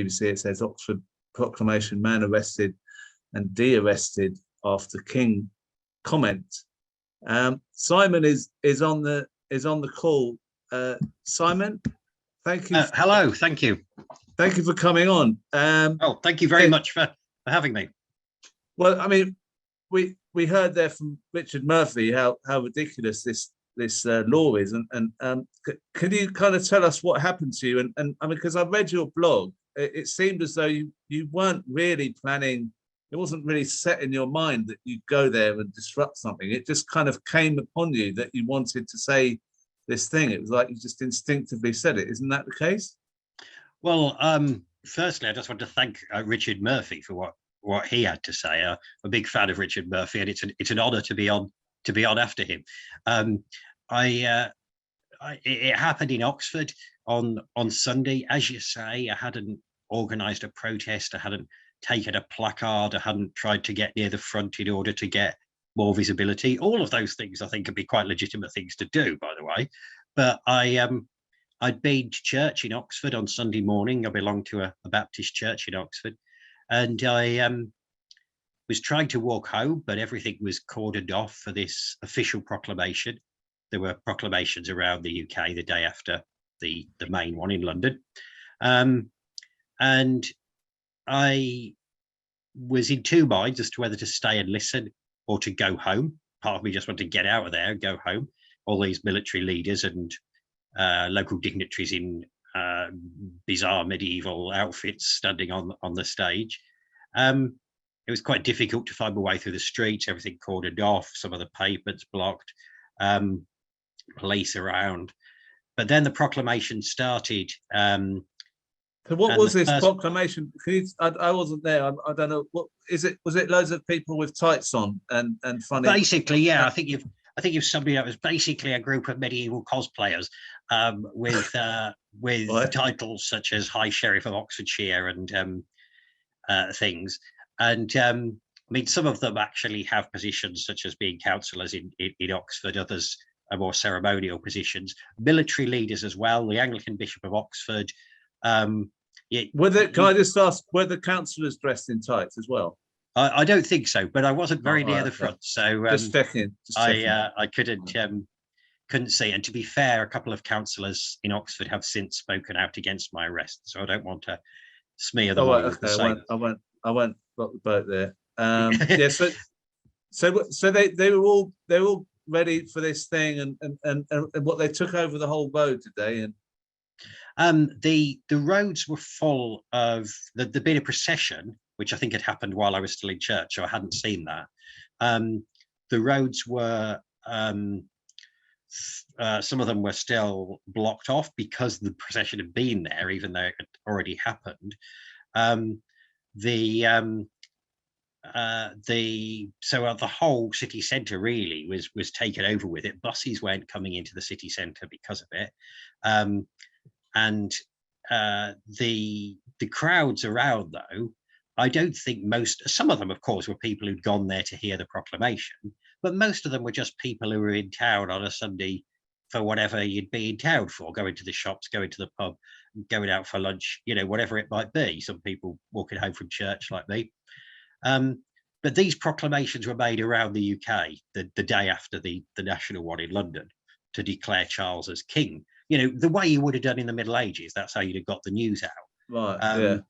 BBC, it says Oxford proclamation, man arrested and de-arrested after King comment. Simon is on the call. Simon, thank you. Hello, thank you. Thank you for coming on. Thank you very much for having me. Well, I mean, we heard there from Richard Murphy how ridiculous this law is, and can you kind of tell us what happened to you? And I mean, because I read your blog, it seemed as though you weren't really planning. It wasn't really set in your mind that you'd go there and disrupt something. It just kind of came upon you that you wanted to say this thing. It was like you just instinctively said it. Isn't that the case? Well, firstly, I just want to thank Richard Murphy for what he had to say. I'm a big fan of Richard Murphy, and it's an honour to be on after him. It happened in Oxford on Sunday. As you say, I hadn't organised a protest. I hadn't taken a placard. I hadn't tried to get near the front in order to get more visibility. All of those things I think could be quite legitimate things to do, by the way. But I'd been to church in Oxford on Sunday morning. I belonged to a Baptist church in Oxford, and I was trying to walk home, but everything was cordoned off for this official proclamation. There were proclamations around the UK the day after the main one in London, and I was in two minds as to whether to stay and listen or to go home. Part of me just wanted to get out of there and go home. All these military leaders and local dignitaries in bizarre medieval outfits standing on the stage. It was quite difficult to find my way through the streets, everything cordoned off, some of the pavements blocked, police around. But then the proclamation started. So what was this proclamation? I wasn't there. I don't know. What is it? Was it loads of people with tights on and funny? Basically, yeah. I think you've summed it up. It was basically a group of medieval cosplayers with right. Titles such as High Sheriff of Oxfordshire and things. And I mean, some of them actually have positions such as being councillors in Oxford. Others are more ceremonial positions. Military leaders as well. The Anglican Bishop of Oxford. Can I just ask, were the councillors dressed in tights as well? I don't think so, but I wasn't very near the front, so just checking. I couldn't see. And to be fair, a couple of councillors in Oxford have since spoken out against my arrest, so I don't want to smear them. I won't rock the boat there. Yeah. So they were all ready for this thing, and what they took over the whole road today, and the roads were full of there'd been a procession, which I think had happened while I was still in church, so I hadn't seen that. The roads were some of them were still blocked off because the procession had been there, even though it had already happened. The whole city centre really was taken over with it. Buses weren't coming into the city centre because of it, and the crowds around, though, I don't think some of them, of course, were people who'd gone there to hear the proclamation, but most of them were just people who were in town on a Sunday for whatever you'd be in town for, going to the shops, going to the pub, going out for lunch, whatever it might be. Some people walking home from church like me. But these proclamations were made around the UK the day after the national one in London to declare Charles as king. The way you would have done in the Middle Ages. That's how you'd have got the news out. Right. Yeah.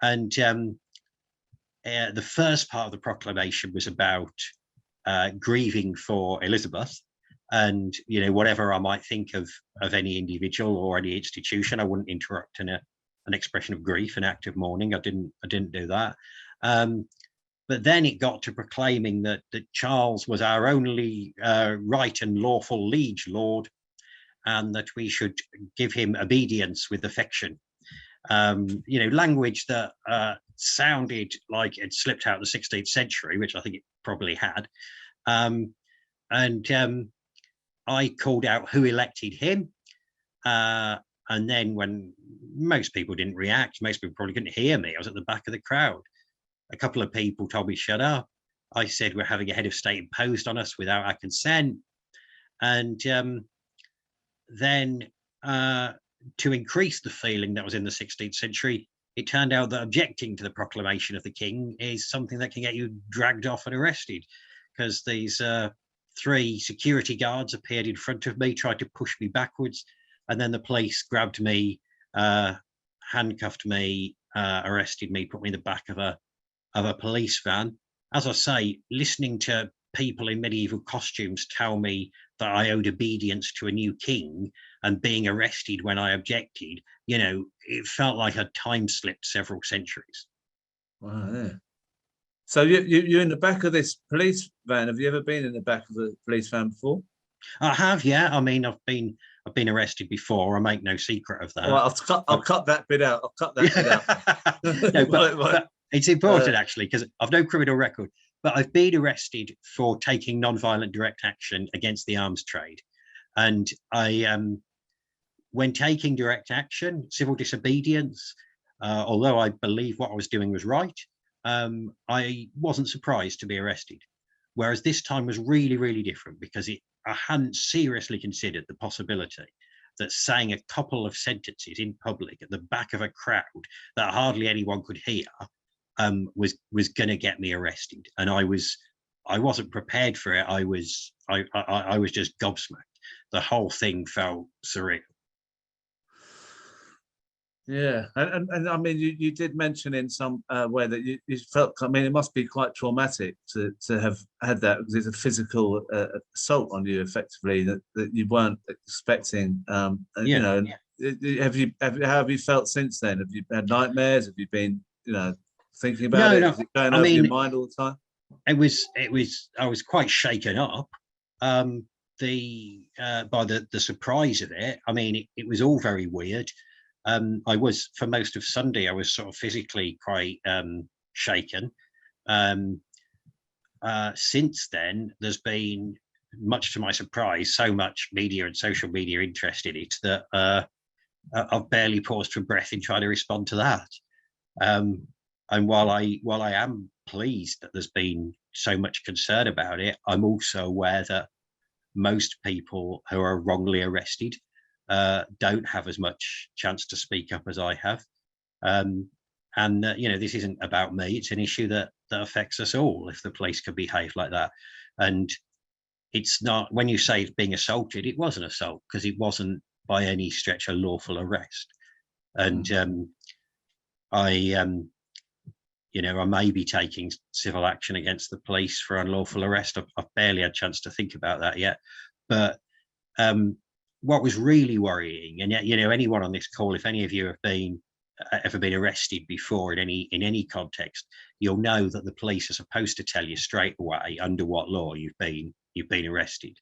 And the first part of the proclamation was about grieving for Elizabeth, and whatever I might think of any individual or any institution, I wouldn't interrupt an expression of grief, an act of mourning. I didn't do that. But then it got to proclaiming that Charles was our only right and lawful liege lord, and that we should give him obedience with affection. Language that sounded like it slipped out of the 16th century, which I think it probably had. And I called out who elected him. And then when most people didn't react, most people probably couldn't hear me. I was at the back of the crowd. A couple of people told me, shut up. I said, we're having a head of state imposed on us without our consent. And then to increase the feeling that was in the 16th century, it turned out that objecting to the proclamation of the king is something that can get you dragged off and arrested, because these 3 security guards appeared in front of me, tried to push me backwards, and then the police grabbed me, handcuffed me, arrested me, put me in the back of a police van. As I say, listening to people in medieval costumes tell me that I owed obedience to a new king and being arrested when I objected, it felt like I'd time slipped several centuries. Wow, yeah. So you're in the back of this police van. Have you ever been in the back of a police van before? I have, yeah. I mean, I've been arrested before. I make no secret of that. Well, I'll cut that bit out. I'll cut that bit out. No, but it's important actually, because I've no criminal record, but I've been arrested for taking non-violent direct action against the arms trade, and when taking direct action, civil disobedience, although I believe what I was doing was right, I wasn't surprised to be arrested. Whereas this time was really, really different, because I hadn't seriously considered the possibility that saying a couple of sentences in public at the back of a crowd that hardly anyone could hear was going to get me arrested. And I wasn't prepared for it. I was just gobsmacked. The whole thing felt surreal. Yeah, and I mean, you did mention in some way that you felt. I mean, it must be quite traumatic to have had that, because it's a physical assault on you, effectively, that you weren't expecting. Yeah. How have you felt since then? Have you had nightmares? Have you been, thinking about it? No. Is it going over your mind all the time? I was quite shaken up by the surprise of it. I mean, it was all very weird. I was, for most of Sunday, I was sort of physically quite shaken. Since then, there's been, much to my surprise, so much media and social media interest in it that I've barely paused for breath in trying to respond to that. And while I am pleased that there's been so much concern about it, I'm also aware that most people who are wrongly arrested don't have as much chance to speak up as I have. This isn't about me. It's an issue that affects us all if the police can behave like that. And it's not, when you say it's being assaulted, it was an assault, because it wasn't by any stretch a lawful arrest. And I may be taking civil action against the police for unlawful arrest. I've barely had a chance to think about that yet. But what was really worrying, and anyone on this call, if any of you have ever been arrested before in any context, you'll know that the police are supposed to tell you straight away under what law you've been arrested.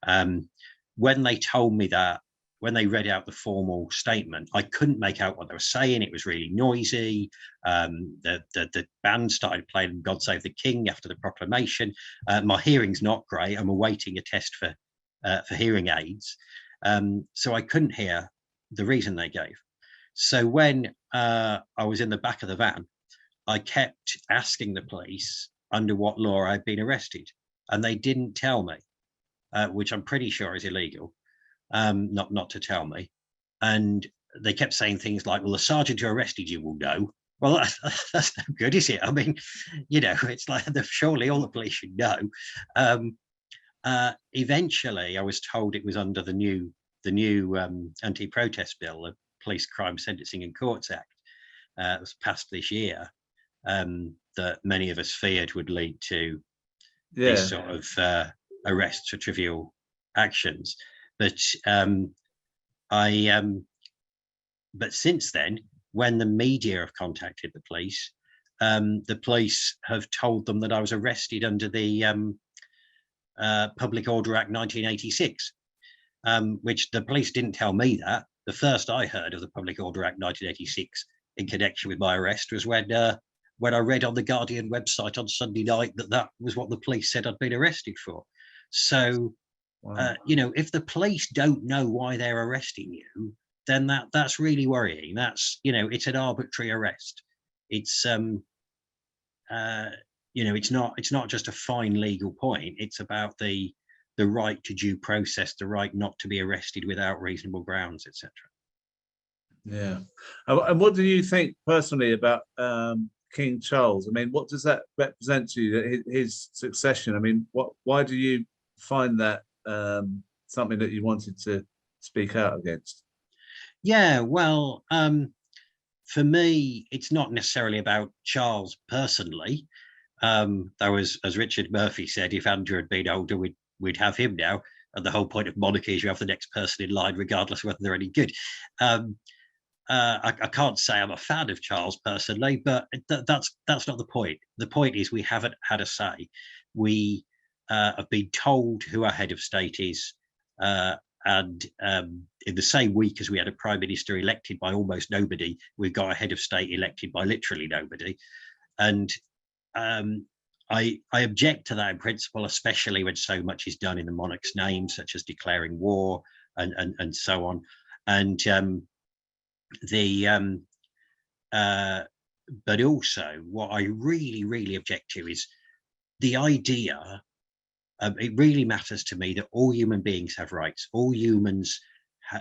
When they told me that, when they read out the formal statement, I couldn't make out what they were saying. It was really noisy. The band started playing "God Save the King" after the proclamation. My hearing's not great. I'm awaiting a test for hearing aids. So I couldn't hear the reason they gave. So when I was in the back of the van, I kept asking the police under what law I'd been arrested, and they didn't tell me, which I'm pretty sure is illegal, not to tell me. And they kept saying things like, well, the sergeant who arrested you will know. Well, that's no good, is it? I mean, it's like, surely all the police should know. Eventually, I was told it was under the new anti-protest bill, the Police Crime Sentencing and Courts Act, that was passed this year, that many of us feared would lead to these sort of arrests for trivial actions. But but since then, when the media have contacted the police have told them that I was arrested under the Public Order Act 1986, which the police didn't tell me that. The first I heard of the Public Order Act 1986 in connection with my arrest was when I read on the Guardian website on Sunday night that was what the police said I'd been arrested for. So, wow. If the police don't know why they're arresting you, then that's really worrying. That's, it's an arbitrary arrest. It's it's not just a fine legal point. It's about the right to due process, the right not to be arrested without reasonable grounds, etc. Yeah. And what do you think personally about King Charles? I mean, what does that represent to you, that his succession? I mean, why do you find that something that you wanted to speak out against? Yeah, well, for me, it's not necessarily about Charles personally. That was, as Richard Murphy said, if Andrew had been older, we'd have him now. And the whole point of monarchy is you have the next person in line, regardless of whether they're any good. I can't say I'm a fan of Charles personally, but that's not the point. The point is we haven't had a say. We have been told who our head of state is, and in the same week as we had a prime minister elected by almost nobody, we've got a head of state elected by literally nobody. And I object to that in principle, especially when so much is done in the monarch's name, such as declaring war and so on. And but also what I really object to is the idea. It really matters to me that all human beings have rights. All humans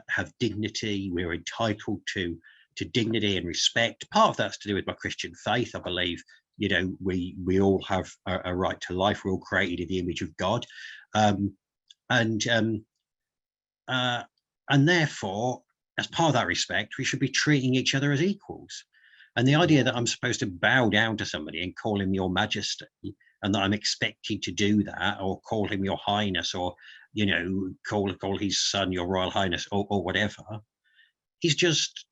have dignity. We're entitled to dignity and respect. Part of that's to do with my Christian faith. I believe, you know, we all have a right to life. We're all created in the image of God, and therefore, as part of that respect, we should be treating each other as equals. And the idea that I'm supposed to bow down to somebody and call him Your Majesty, and that I'm expected to do that, or call him Your Highness, or, you know, call his son Your Royal Highness, or whatever, is just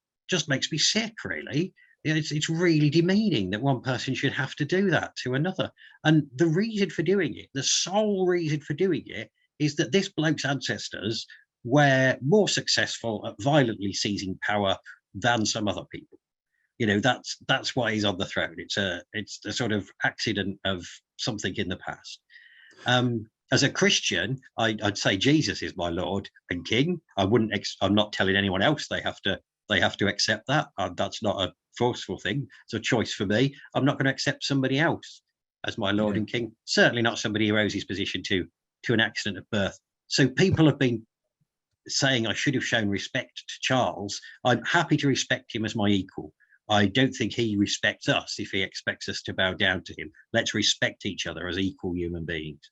makes me sick, really. It's really demeaning that one person should have to do that to another. And the reason for doing it, the sole reason for doing it, is that this bloke's ancestors were more successful at violently seizing power than some other people. You know, that's why he's on the throne. It's a sort of accident of something in the past. As a Christian, I'd say Jesus is my Lord and King. I'm not telling anyone else they have to accept that. That's not a forceful thing. It's a choice for me. I'm not going to accept somebody else as my Lord and King. Certainly not somebody who owes his position to an accident of birth. So people have been saying I should have shown respect to Charles. I'm happy to respect him as my equal. I don't think he respects us if he expects us to bow down to him. Let's respect each other as equal human beings.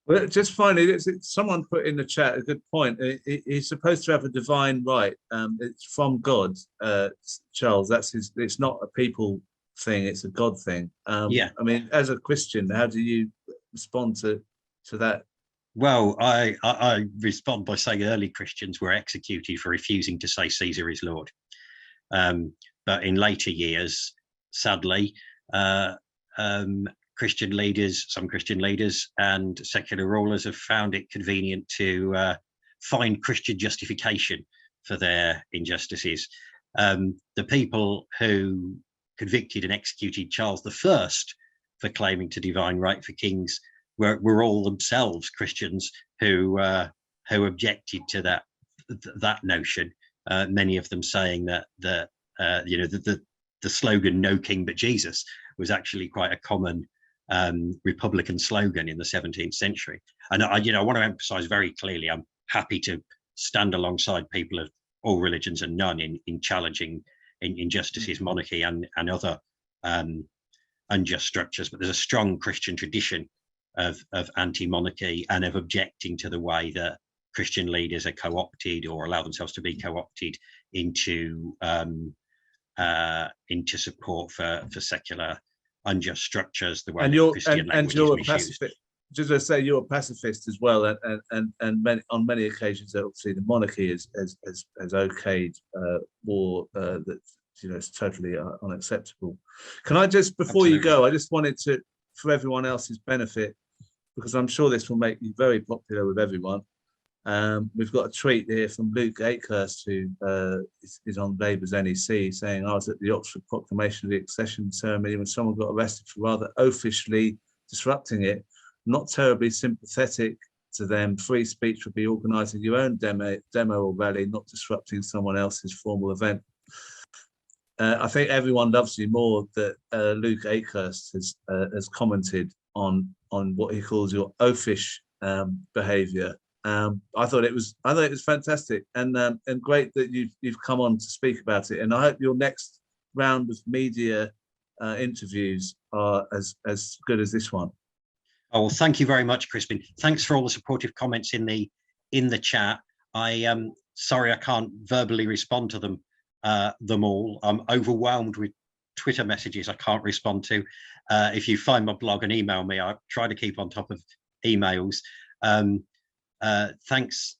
Well, just finally, someone put in the chat a good point. He's supposed to have a divine right. It's from God, Charles. That's his. It's not a people thing. It's a God thing. Yeah. I mean, as a Christian, how do you respond to that? Well, I respond by saying early Christians were executed for refusing to say Caesar is Lord. But in later years, sadly, some Christian leaders and secular rulers have found it convenient to find Christian justification for their injustices. The people who convicted and executed Charles I for claiming to divine right for kings were all themselves Christians who objected to that notion. Many of them saying that the slogan "No King but Jesus" was actually quite a common Republican slogan in the 17th century. And I want to emphasize very clearly, I'm happy to stand alongside people of all religions and none in challenging injustices, monarchy and other unjust structures. But there's a strong Christian tradition of anti-monarchy and of objecting to the way that Christian leaders are co-opted or allow themselves to be co-opted into support for secular unjust structures. The way And that Christian language you're is a misused. pacifist. Just to say, you're a pacifist as well, and on many occasions, obviously, the monarchy has okayed war that it's totally unacceptable. Can I just, before Absolutely. you go, I just wanted to, for everyone else's benefit, because I'm sure this will make you very popular with everyone. We've got a tweet here from Luke Akehurst, who is on Labour's NEC, saying, I was at the Oxford proclamation of the accession ceremony when someone got arrested for rather oafishly disrupting it. Not terribly sympathetic to them. Free speech would be organising your own demo or rally, not disrupting someone else's formal event. I think everyone loves you more that Luke Akehurst has commented on what he calls your oafish behaviour I thought it was fantastic, and great that you've come on to speak about it. And I hope your next round of media interviews are as good as this one. Oh, well, thank you very much, Crispin. Thanks for all the supportive comments in the chat. Sorry I can't verbally respond to them all. I'm overwhelmed with Twitter messages I can't respond to. If you find my blog and email me, I try to keep on top of emails. Thanks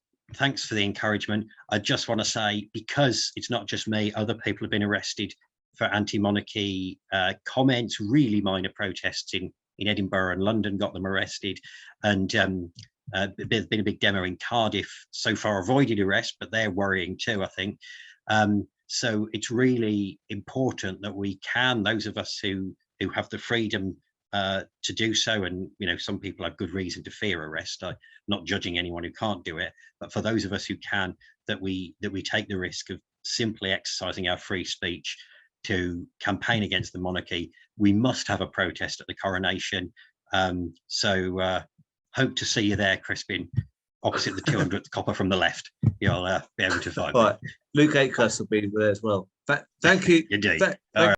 for the encouragement. I just want to say, because it's not just me, other people have been arrested for anti-monarchy comments, really minor protests in Edinburgh and London got them arrested. And there's been a big demo in Cardiff, so far avoided arrest, but they're worrying too, I think. So it's really important that we can, those of us who have the freedom to do so, and some people have good reason to fear arrest. I'm not judging anyone who can't do it, but for those of us who can, that we take the risk of simply exercising our free speech to campaign against the monarchy. We must have a protest at the coronation. So hope to see you there, Crispin, opposite the 200th copper from the left. You'll be able to find me. Luke Akehurst will be there as well. Thank you. Indeed. All right.